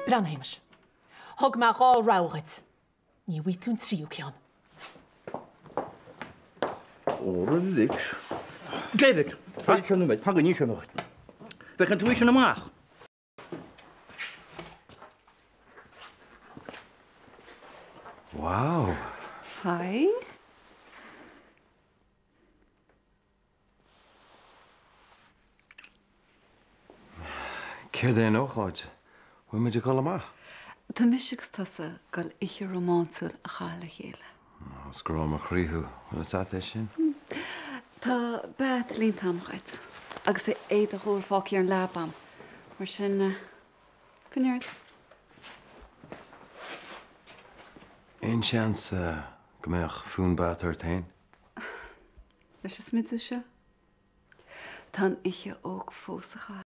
Branheimes. Thug me gá rágait. Ní bhuiún tríú ceann. Óra David, pa sin méid, pa ní sin nóid. Bheith an tú sin amach. Wow. Hi. Céir é nóáid, bhui muidir go amach? Tá misisigus tasa gal ihe románsúil a chála chéile. Scrám a chríú, bhfuil sa é sin? Tá bet líon tamchaid, agus é éad a chóir fáí ar an lebam, mar sin cynneart. Ein seans go méoch fún bat ar tain? Leis is smidú se? Tá ihe óg fós a chála.